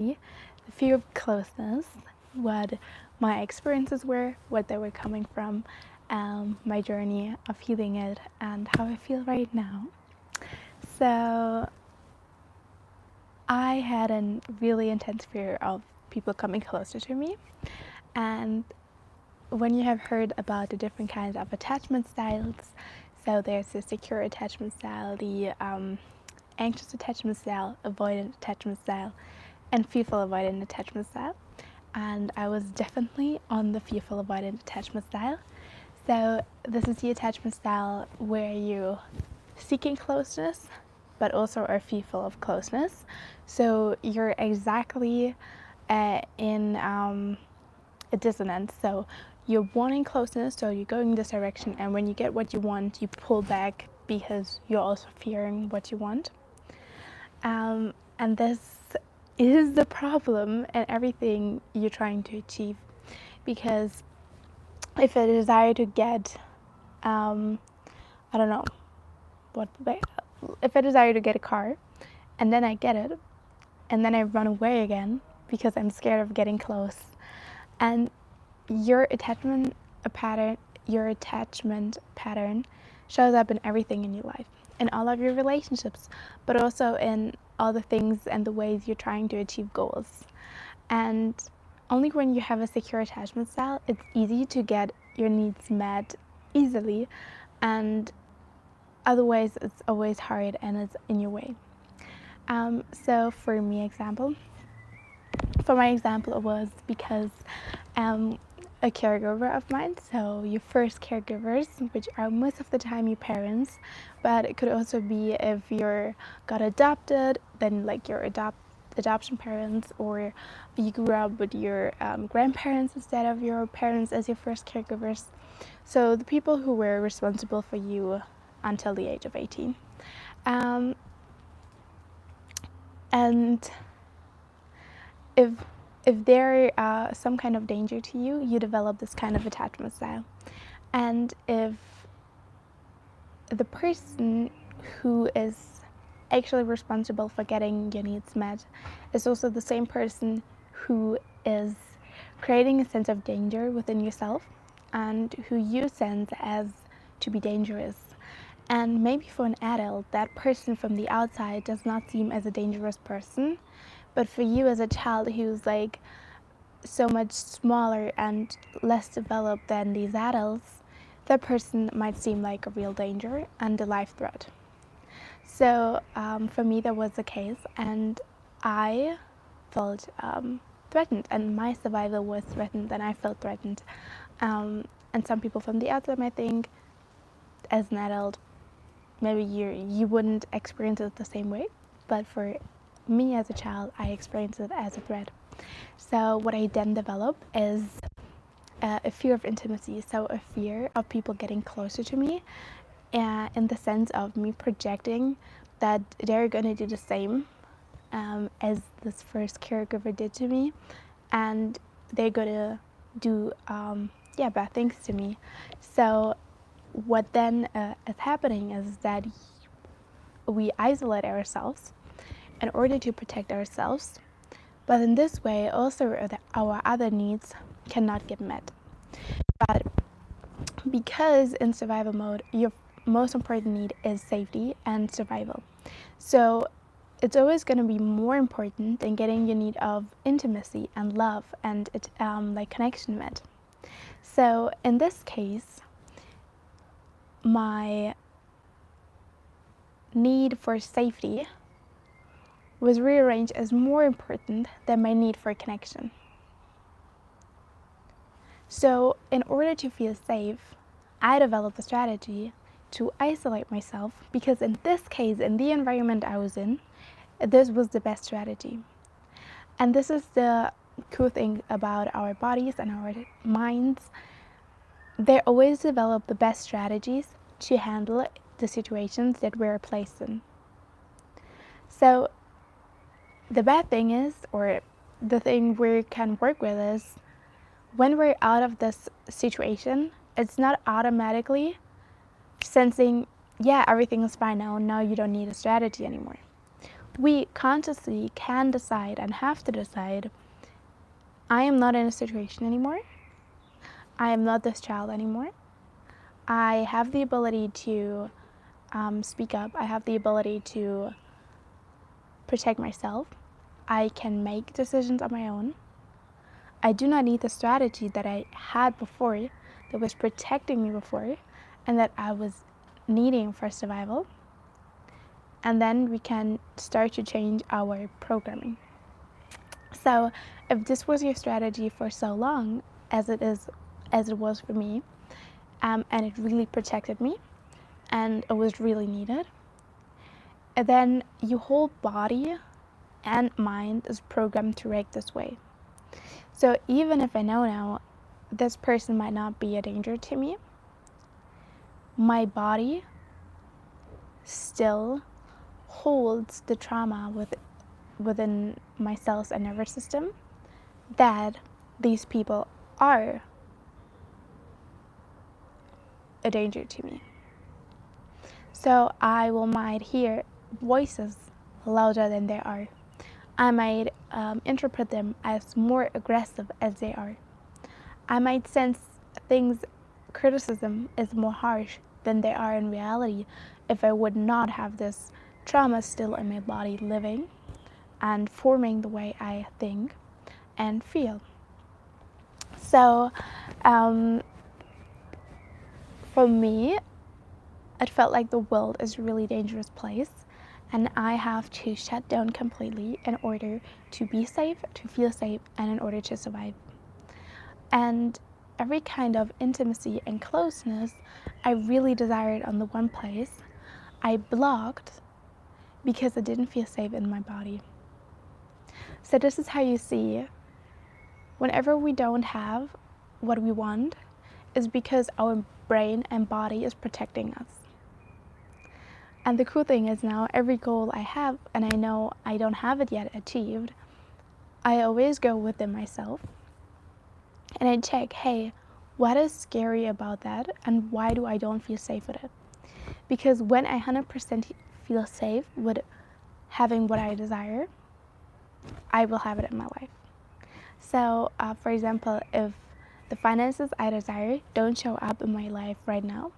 the fear of closeness, what my experiences were, what they were coming from, my journey of healing it, and how I feel right now. So, I had a really intense fear of people coming closer to me, and when you have heard about the different kinds of attachment styles, so there's the secure attachment style, the anxious attachment style, avoidant attachment style, and fearful avoidant attachment style. And I was definitely on the fearful avoidant attachment style. So this is the attachment style where you seeking closeness, but also are fearful of closeness. So you're exactly in a dissonance. So you're wanting closeness, so you're going this direction, and when you get what you want, you pull back because you're also fearing what you want. And this is the problem in everything you're trying to achieve, because if I desire to get, I don't know, if I desire to get a car, and then I get it, and then I run away again because I'm scared of getting close, and your attachment pattern shows up in everything in your life, in all of your relationships, but also in all the things and the ways you're trying to achieve goals. And only when you have a secure attachment style, it's easy to get your needs met easily, and otherwise it's always hard and it's in your way. So for my example, it was because a caregiver of mine, so your first caregivers, which are most of the time your parents, but it could also be if you're got adopted, then like your adoption parents, or you grew up with your grandparents instead of your parents as your first caregivers. So the people who were responsible for you until the age of 18. And if there some kind of danger to you, you develop this kind of attachment style. And if the person who is actually responsible for getting your needs met is also the same person who is creating a sense of danger within yourself and who you sense as to be dangerous. And maybe for an adult, that person from the outside does not seem as a dangerous person, but for you as a child who's like so much smaller and less developed than these adults, that person might seem like a real danger and a life threat. So for me, that was the case, and I felt threatened, and my survival was threatened, and I felt threatened. And some people from the outside might think, as an adult, maybe you wouldn't experience it the same way, but for me as a child, I experienced it as a threat. So what I then developed is a fear of intimacy, so a fear of people getting closer to me, in the sense of me projecting that they're going to do the same as this first caregiver did to me, and they're going to do bad things to me. So what then is happening is that we isolate ourselves in order to protect ourselves, but in this way also our other needs cannot get met. But because in survival mode, your most important need is safety and survival, so it's always going to be more important than getting your need of intimacy and love and connection met. So in this case, my need for safety was rearranged as more important than my need for connection. So in order to feel safe, I developed a strategy to isolate myself, because in this case, in the environment I was in, this was the best strategy. And this is the cool thing about our bodies and our minds. They always develop the best strategies to handle the situations that we're placed in. So the bad thing is, or the thing we can work with is, when we're out of this situation, it's not automatically sensing, yeah, everything is fine now you don't need a strategy anymore. we consciously can decide and have to decide, I am not in a situation anymore. I am not this child anymore. I have the ability to speak up. I have the ability to protect myself. I can make decisions on my own. I do not need the strategy that I had before, that was protecting me before, and that I was needing for survival. And then we can start to change our programming. So if this was your strategy for so long, as it was for me, and it really protected me, and it was really needed, and then your whole body and mind is programmed to react this way. So even if I know now this person might not be a danger to me, my body still holds the trauma within my cells and nervous system that these people are a danger to me. So I might hear voices louder than they are. I might interpret them as more aggressive as they are. I might sense criticism is more harsh than they are in reality if I would not have this trauma still in my body living and forming the way I think and feel. So for me, it felt like the world is a really dangerous place, and I have to shut down completely in order to be safe, to feel safe, and in order to survive. And every kind of intimacy and closeness I really desired on the one place, I blocked because it didn't feel safe in my body. So this is how you see, whenever we don't have what we want, is because our brain and body is protecting us. And the cool thing is now every goal I have, and I know I don't have it yet achieved, I always go within myself and I check, hey, what is scary about that and why do I don't feel safe with it? Because when I 100% feel safe with having what I desire, I will have it in my life. So, for example, if the finances I desire don't show up in my life right now,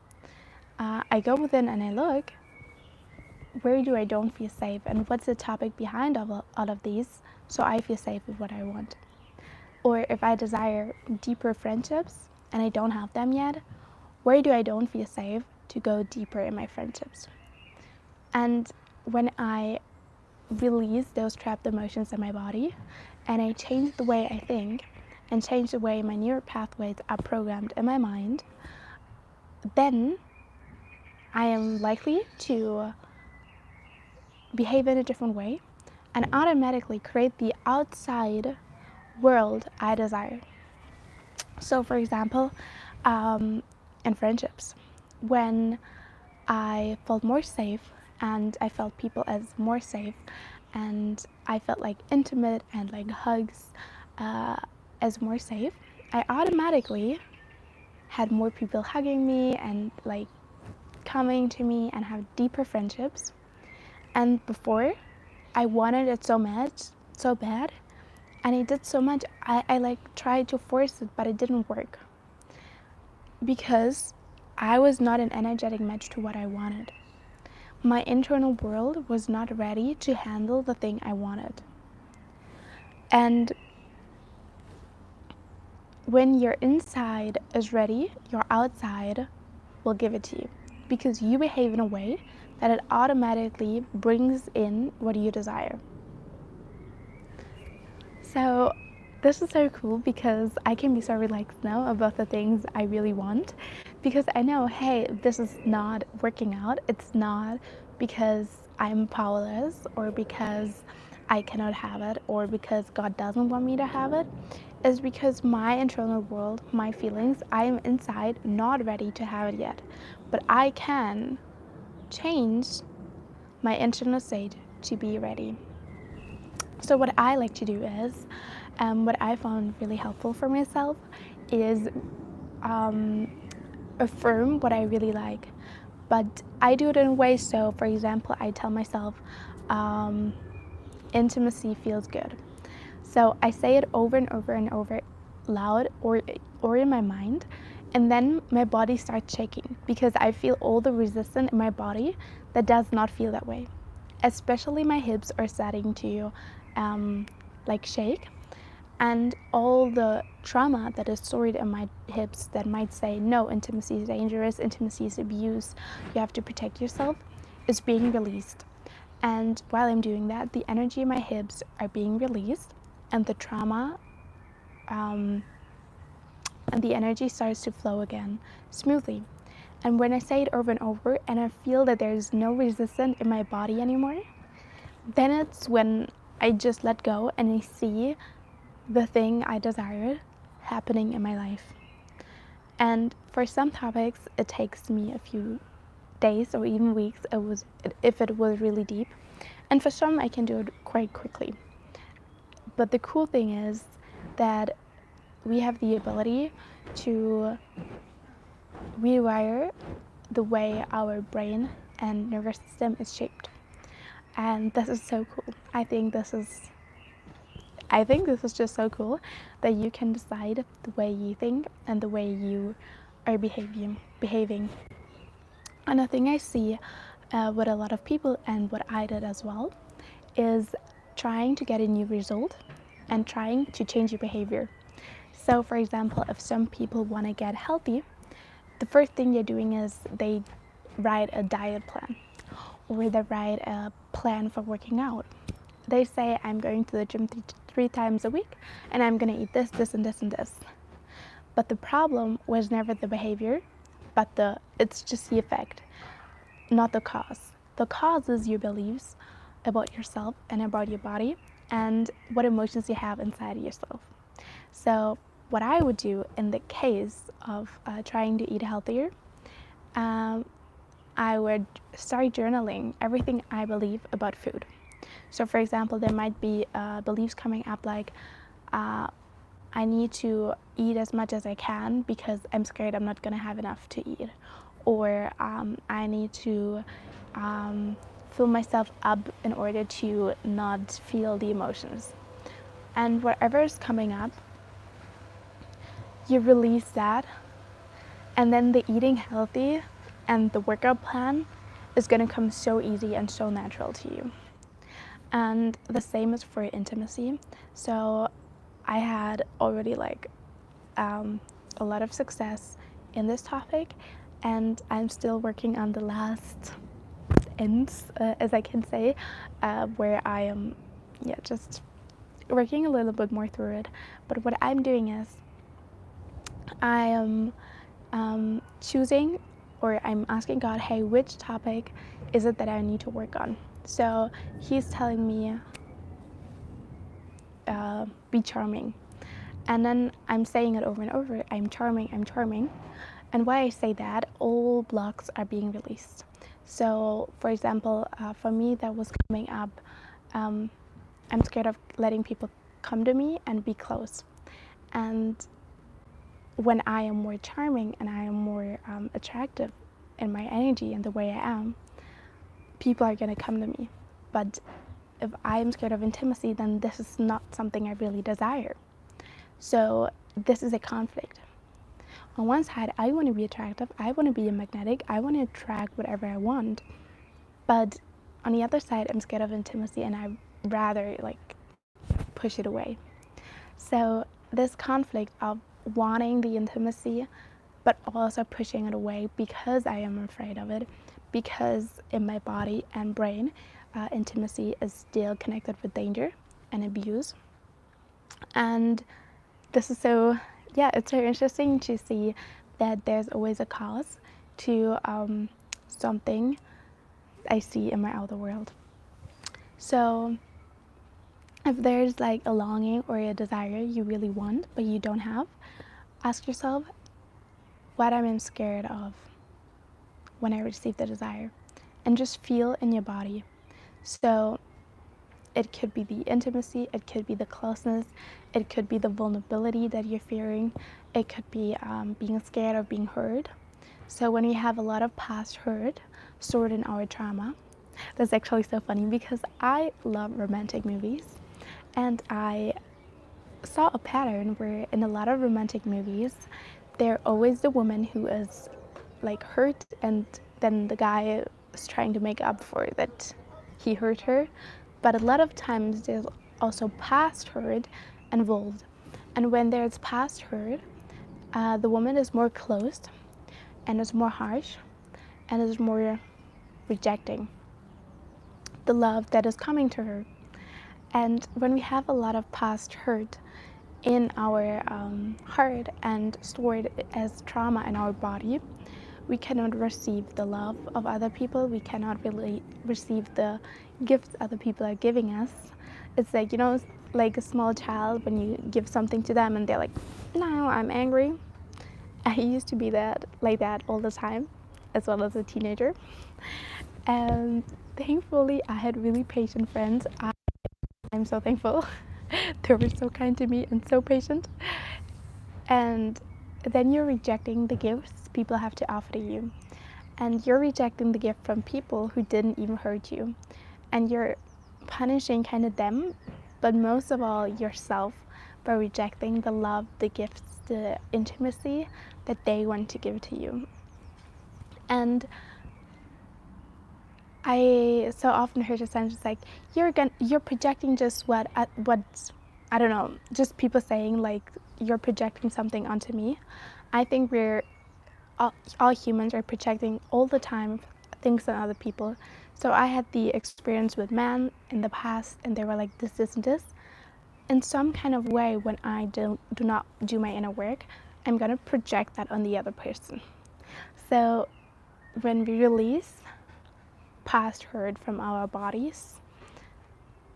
I go within and I look, where do I don't feel safe and what's the topic behind all of these so I feel safe with what I want. Or if I desire deeper friendships and I don't have them yet, where do I don't feel safe to go deeper in my friendships? And when I release those trapped emotions in my body and I change the way I think and change the way my neural pathways are programmed in my mind, then I am likely to behave in a different way and automatically create the outside world I desire. So for example, in friendships, when I felt more safe and I felt people as more safe and I felt like intimate and like hugs as more safe, I automatically had more people hugging me and like coming to me and have deeper friendships. And before, I wanted it so bad, and I did so much. I like tried to force it, but it didn't work because I was not an energetic match to what I wanted. My internal world was not ready to handle the thing I wanted. And when your inside is ready, your outside will give it to you because you behave in a way that it automatically brings in what you desire. So this is so cool because I can be so relaxed now about the things I really want because I know, hey, this is not working out. It's not because I'm powerless or because I cannot have it or because God doesn't want me to have it. It's because my internal world, my feelings, I am inside not ready to have it yet. But I can change my internal state to be ready. So what I like to do is, what I found really helpful for myself is affirm what I really like. But I do it in a way, so for example, I tell myself, intimacy feels good. So I say it over and over and over loud or in my mind, and then my body starts shaking because I feel all the resistance in my body that does not feel that way. Especially my hips are starting to like shake, and all the trauma that is stored in my hips that might say, no, intimacy is dangerous, intimacy is abuse, you have to protect yourself, is being released. And while I'm doing that, the energy in my hips are being released, and the trauma and the energy starts to flow again smoothly. And when I say it over and over and I feel that there's no resistance in my body anymore, then it's when I just let go and I see the thing I desired happening in my life. And for some topics, it takes me a few days or even weeks if it was really deep. And for some, I can do it quite quickly. But the cool thing is that we have the ability to rewire the way our brain and nervous system is shaped. And this is so cool. I think this is just so cool that you can decide the way you think and the way you are behaving. And a thing I see with a lot of people, and what I did as well, is trying to get a new result and trying to change your behavior. So for example, if some people want to get healthy, the first thing they're doing is they write a diet plan, or they write a plan for working out. They say, I'm going to the gym three times a week and I'm going to eat this, this, and this, and this. But the problem was never the behavior, but it's just the effect, not the cause. The cause is your beliefs about yourself and about your body and what emotions you have inside of yourself. So what I would do in the case of trying to eat healthier, I would start journaling everything I believe about food. So for example, there might be beliefs coming up like, I need to eat as much as I can because I'm scared I'm not going to have enough to eat. Or I need to fill myself up in order to not feel the emotions. And whatever is coming up, you release that, and then the eating healthy and the workout plan is going to come so easy and so natural to you. And the same is for intimacy. So I had already a lot of success in this topic, and I'm still working on the last ends, as I can say, where I am just working a little bit more through it. But what I'm doing is I am choosing, or I'm asking God, hey, which topic is it that I need to work on? So he's telling me, be charming. And then I'm saying it over and over, I'm charming, I'm charming. And why I say that, all blocks are being released. So for example, for me that was coming up, I'm scared of letting people come to me and be close. And when I am more charming and I am more attractive in my energy and the way I am, people are going to come to me. But if I'm scared of intimacy, then this is not something I really desire. So this is a conflict. On one side, I want to be attractive, I want to be magnetic, I want to attract whatever I want. But on the other side, I'm scared of intimacy and I'd rather push it away. So this conflict of wanting the intimacy but also pushing it away because I am afraid of it, because in my body and brain, intimacy is still connected with danger and abuse. And this is it's very interesting to see that there's always a cause to something I see in my outer world. So if there's a longing or a desire you really want but you don't have, ask yourself, what am I scared of when I receive the desire? And just feel in your body. So it could be the intimacy, it could be the closeness, it could be the vulnerability that you're fearing, it could be being scared of being hurt. So when we have a lot of past hurt stored in our trauma, That's actually so funny because I love romantic movies, and I saw a pattern where in a lot of romantic movies, they're always the woman who is like hurt, and then the guy is trying to make up for that he hurt her. But a lot of times there's also past hurt involved, and when there's past hurt, the woman is more closed and is more harsh and is more rejecting the love that is coming to her. And when we have a lot of past hurt in our heart and stored as trauma in our body, we cannot receive the love of other people. We cannot really receive the gifts other people are giving us. It's like, like a small child when you give something to them and they're like, no, I'm angry. I used to be like that all the time, as well as a teenager. And thankfully, I had really patient friends. I'm so thankful. They were so kind to me and so patient. And then you're rejecting the gifts people have to offer to you. And you're rejecting the gift from people who didn't even hurt you. And you're punishing kind of them, but most of all yourself, by rejecting the love, the gifts, the intimacy that they want to give to you. And I so often heard a sentence like, you're projecting just what I don't know, just people saying like, you're projecting something onto me. I think we're all humans are projecting all the time things on other people. So I had the experience with men in the past, and they were like, this and this. In some kind of way, when I do not do my inner work, I'm gonna project that on the other person. So when we release past hurt from our bodies,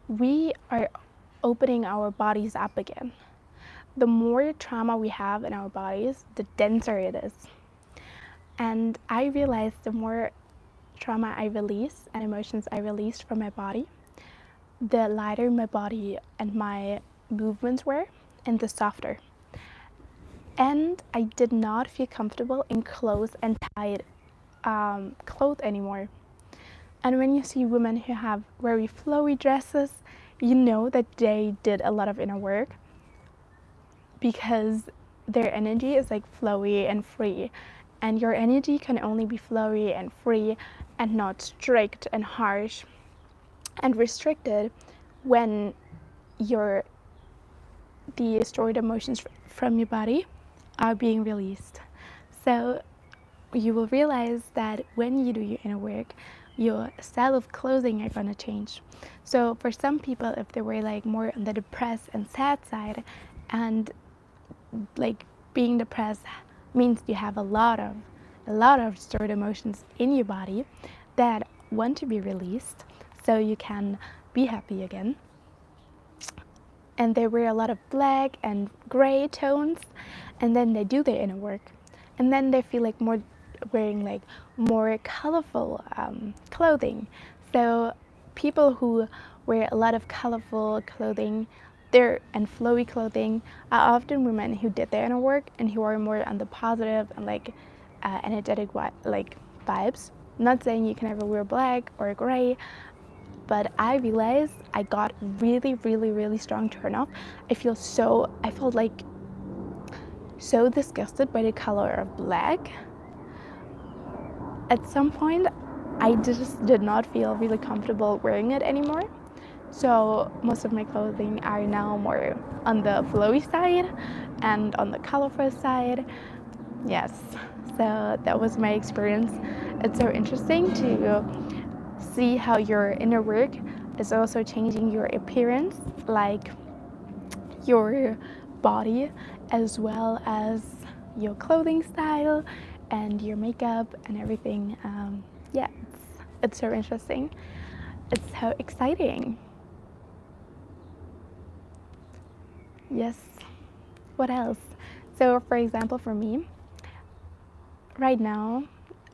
we are opening our bodies up again. The more trauma we have in our bodies, the denser it is. And I realized the more trauma I release and emotions I released from my body, the lighter my body and my movements were, and the softer. And I did not feel comfortable in clothes and tight clothes anymore. And when you see women who have very flowy dresses, you know that they did a lot of inner work, because their energy is like flowy and free. And your energy can only be flowy and free and not strict and harsh and restricted when the stored emotions from your body are being released. So you will realize that when you do your inner work, your style of clothing are going to change. So for some people, if they were like more on the depressed and sad side, and like being depressed means you have a lot of stored emotions in your body that want to be released so you can be happy again. And they wear a lot of black and gray tones, and then they do their inner work, and then they feel like more wearing like more colorful clothing. So people who wear a lot of colorful clothing and flowy clothing are often women who did their inner work and who are more on the positive and like energetic like vibes. I'm not saying you can never wear black or gray, but I realized I got really, really, really strong turn off. I felt like so disgusted by the color of black. At some point, I just did not feel really comfortable wearing it anymore. So most of my clothing are now more on the flowy side and on the colorful side. Yes, so that was my experience. It's so interesting to see how your inner work is also changing your appearance, like your body, as well as your clothing style and your makeup and everything. Yeah, it's so interesting. It's so exciting. Yes. What else? So, for example, for me, right now,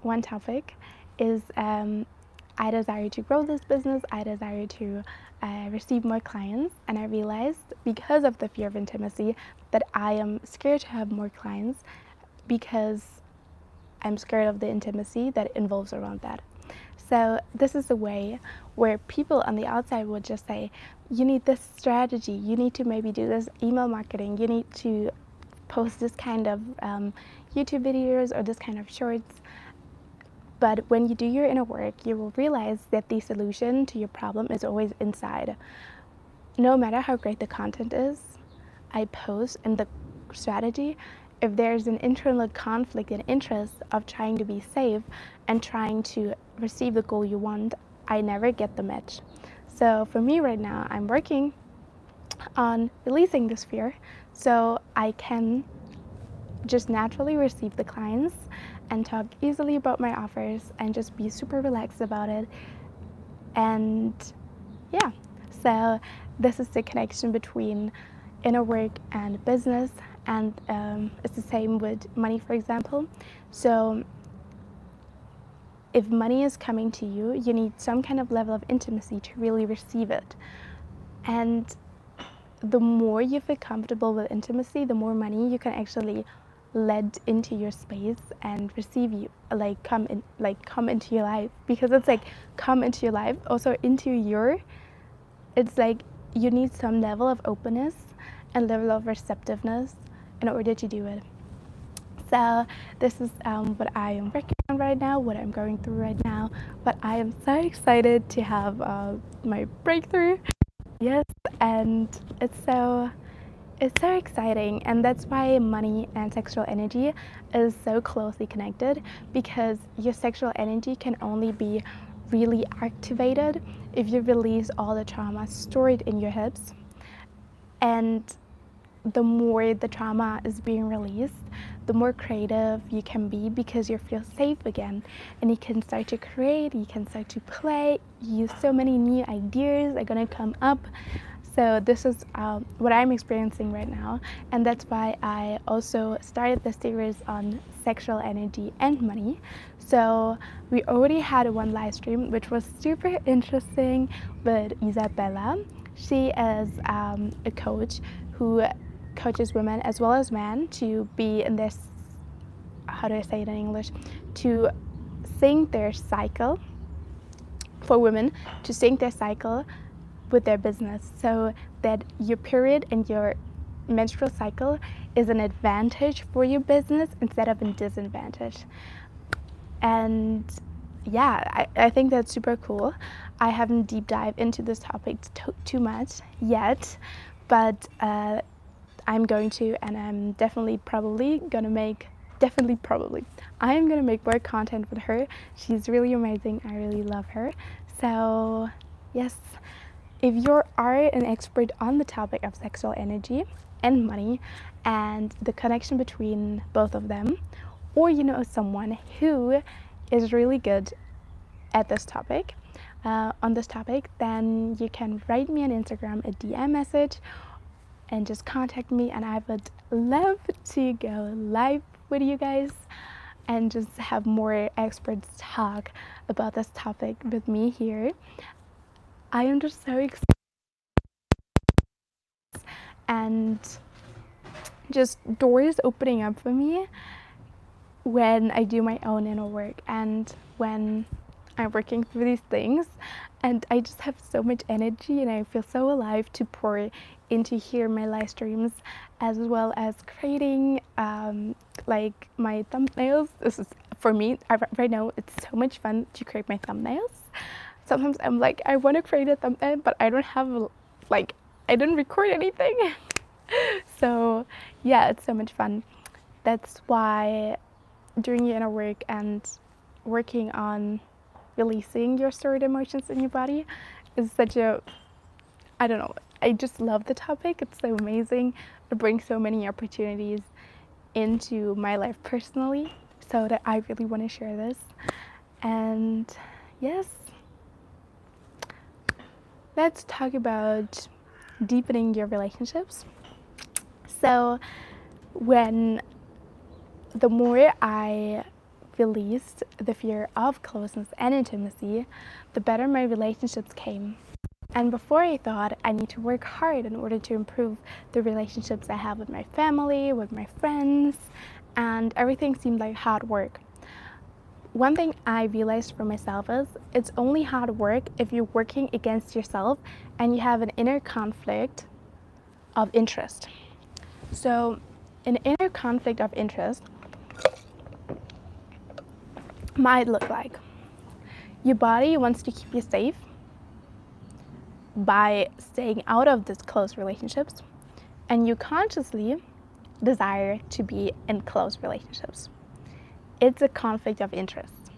one topic is I desire to grow this business. I desire to receive more clients. And I realized, because of the fear of intimacy, that I am scared to have more clients because I'm scared of the intimacy that involves around that. So this is a way where people on the outside would just say, you need this strategy, you need to maybe do this email marketing, you need to post this kind of YouTube videos or this kind of shorts. But when you do your inner work, you will realize that the solution to your problem is always inside. No matter how great the content is I post and the strategy, if there's an internal conflict and interest of trying to be safe and trying to receive the goal you want, I never get the match. So for me right now, I'm working on releasing this fear so I can just naturally receive the clients and talk easily about my offers and just be super relaxed about it. And yeah, so this is the connection between inner work and business, and it's the same with money, for example. So if money is coming to you, you need some kind of level of intimacy to really receive it. And the more you feel comfortable with intimacy, the more money you can actually let into your space and receive you, come into your life. Because it's like come into your life, also into your, it's like you need some level of openness and level of receptiveness in order to do it. So this is what I am working on right now, what I'm going through right now. But I am so excited to have my breakthrough. Yes, and it's so exciting, and that's why money and sexual energy is so closely connected, because your sexual energy can only be really activated if you release all the trauma stored in your hips. And the more the trauma is being released, the more creative you can be, because you feel safe again and you can start to create, you can start to play, so many new ideas are going to come up. So this is what I'm experiencing right now, and that's why I also started the series on sexual energy and money. So we already had one live stream which was super interesting with Isabella. She is a coach who coaches women as well as men to be in this, how do I say it in English, to sync their cycle, for women to sync their cycle with their business, so that your period and your menstrual cycle is an advantage for your business instead of a disadvantage. And yeah, I think that's super cool. I haven't deep dived into this topic too much yet, but I'm going to, and I'm definitely probably gonna make, I am gonna make more content with her. She's really amazing. I really love her. So yes, if you are an expert on the topic of sexual energy and money and the connection between both of them, or you know someone who is really good at this topic, on this topic, then you can write me on Instagram a DM message and just contact me, and I would love to go live with you guys and just have more experts talk about this topic with me here. I am just so excited, and just doors opening up for me when I do my own inner work and when I'm working through these things, and I just have so much energy and I feel so alive to pour into here my live streams, as well as creating like my thumbnails. This is, for me right now, it's so much fun to create my thumbnails. Sometimes I'm like, I want to create a thumbnail, but I don't have, like, I didn't record anything. So yeah, it's so much fun. That's why doing your inner work and working on releasing your stored emotions in your body is such a, I don't know, I just love the topic. It's so amazing. It brings so many opportunities into my life personally, so that I really want to share this. And yes, let's talk about deepening your relationships. So the more I released the fear of closeness and intimacy, the better my relationships came. And before, I thought I need to work hard in order to improve the relationships I have with my family, with my friends, and everything seemed like hard work. one thing I realized for myself is it's only hard work if you're working against yourself and you have an inner conflict of interest. So an inner conflict of interest might look like your body wants to keep you safe by staying out of these close relationships, and you consciously desire to be in close relationships. It's a conflict of interest.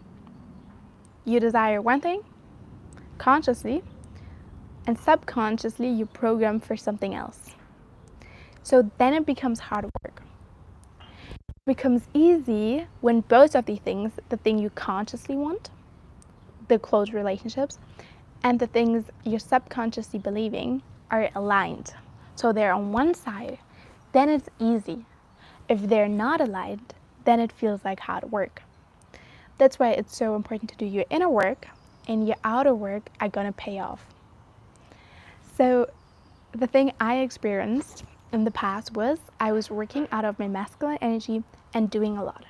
You desire one thing consciously, and subconsciously you program for something else. So then it becomes hard work. It becomes easy when both of these things, the thing you consciously want, the close relationships, and the things you're subconsciously believing are aligned. So they're on one side, then it's easy. If they're not aligned, then it feels like hard work. That's why it's so important to do your inner work, and your outer work are gonna pay off. So the thing I experienced in the past was I was working out of my masculine energy and doing a lot.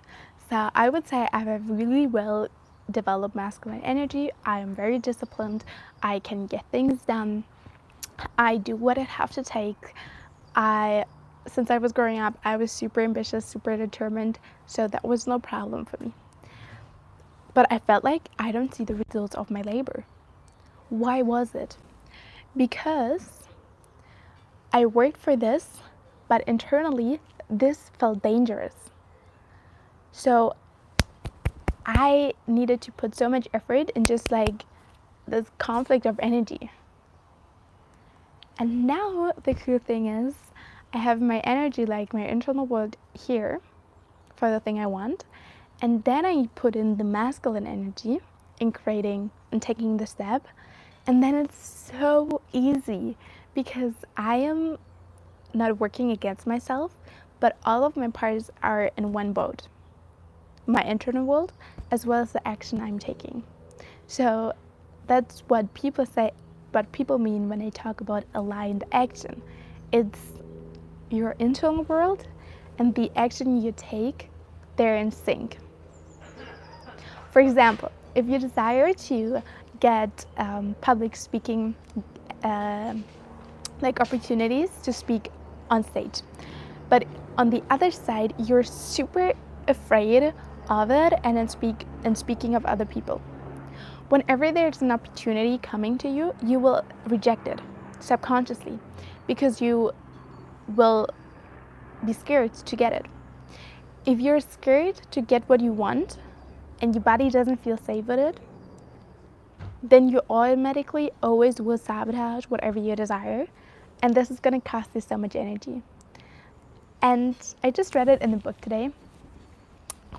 So I would say I have a really well developed masculine energy. I am very disciplined. I can get things done. I do what I have to take. Since I was growing up, I was super ambitious, super determined, so that was no problem for me. But I felt like I don't see the results of my labor. Why was it? Because I worked for this, but internally, this felt dangerous. So I needed to put so much effort in just like this conflict of energy. And now the cool thing is I have my energy, like my internal world here for the thing I want. And then I put in the masculine energy in creating and taking the step. And then it's so easy because I am not working against myself, but all of my parts are in one boat. My internal world as well as the action I'm taking. So that's what people say, what people mean when they talk about aligned action. It's your internal world and the action you take, they're in sync. For example, if you desire to get public speaking like opportunities to speak on stage, but on the other side you're super afraid of it and then speaking of other people. Whenever there's an opportunity coming to you, you will reject it subconsciously because you will be scared to get it. If you're scared to get what you want and your body doesn't feel safe with it, then you automatically always will sabotage whatever you desire, and this is going to cost you so much energy. And I just read it in a book today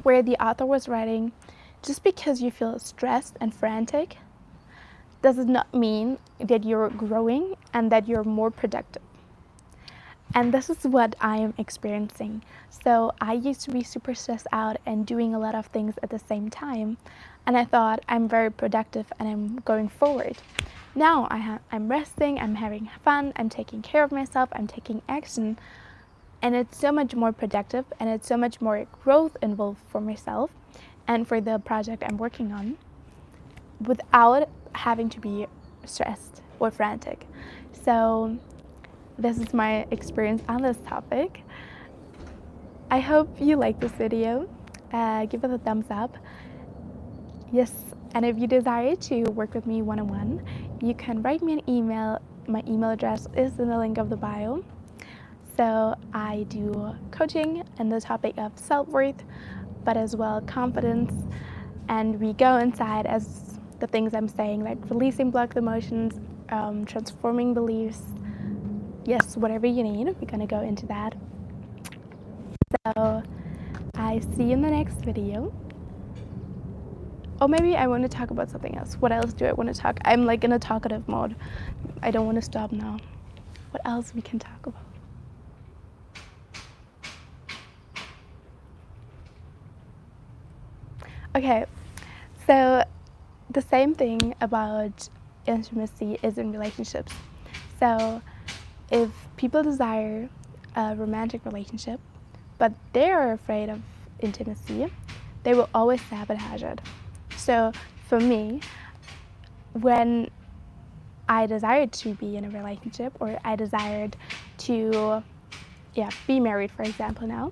where the author was writing, just because you feel stressed and frantic does not mean that you're growing and that you're more productive. And this is what I am experiencing. So I used to be super stressed out and doing a lot of things at the same time. And I thought I'm very productive and I'm going forward. Now I'm resting, I'm having fun, I'm taking care of myself, I'm taking action. And it's so much more productive and it's so much more growth involved for myself and for the project I'm working on without having to be stressed or frantic. So this is my experience on this topic. I hope you like this video. Give it a thumbs up. Yes, and if you desire to work with me one-on-one, you can write me an email. My email address is in the link of the bio. So I do coaching in the topic of self-worth, but as well confidence, and we go inside as the things I'm saying, like releasing blocked emotions, transforming beliefs. Yes, whatever you need, we're gonna go into that. So I see you in the next video. Or maybe I want to talk about something else. What else do I want to talk? I'm like in a talkative mode. I don't want to stop now. What else we can talk about? Okay, so the same thing about intimacy is in relationships. So if people desire a romantic relationship, but they are afraid of intimacy, they will always sabotage it. So for me, when I desired to be in a relationship, or I desired to be married, for example, now,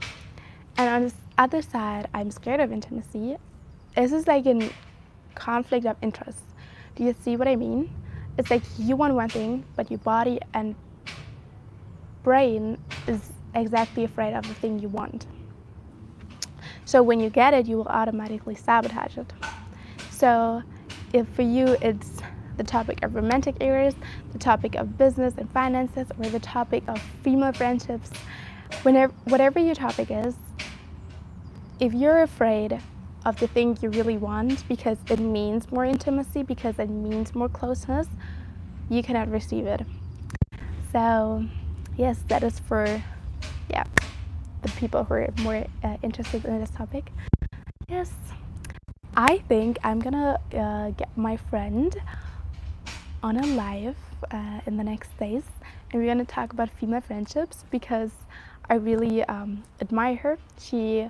and on this other side I'm scared of intimacy, this is like a conflict of interest. Do you see what I mean? It's like you want one thing, but your body and brain is exactly afraid of the thing you want. So when you get it, you will automatically sabotage it. So if for you it's the topic of romantic areas, the topic of business and finances, or the topic of female friendships, whatever your topic is, if you're afraid of the thing you really want because it means more intimacy, because it means more closeness, you cannot receive it. So yes, that is for the people who are more interested in this topic. Yes, I think I'm gonna get my friend on a live in the next days, and we're gonna talk about female friendships, because I really admire her. She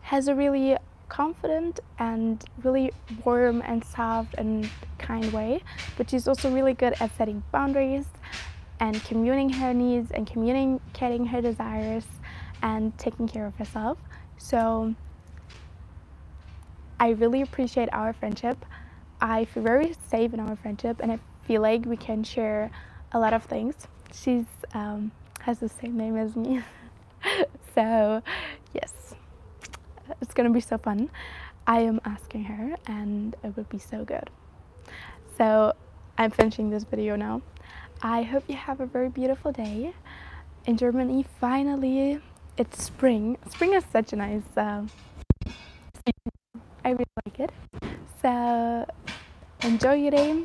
has a really confident and really warm and soft and kind way, but she's also really good at setting boundaries and communicating her needs and communicating her desires and taking care of herself. So I really appreciate our friendship. I feel very safe in our friendship, and I feel like we can share a lot of things. She's has the same name as me. So yes, it's gonna be so fun. I am asking her, and it would be so good. So I'm finishing this video now. I hope you have a very beautiful day. In Germany, finally, it's spring. Spring is such a nice season. I really like it. So enjoy your day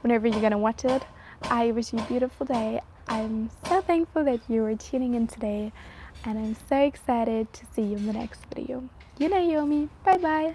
whenever you're gonna watch it. I wish you a beautiful day. I'm so thankful that you were tuning in today, and I'm so excited to see you in the next video. You know, Yomi. Bye bye.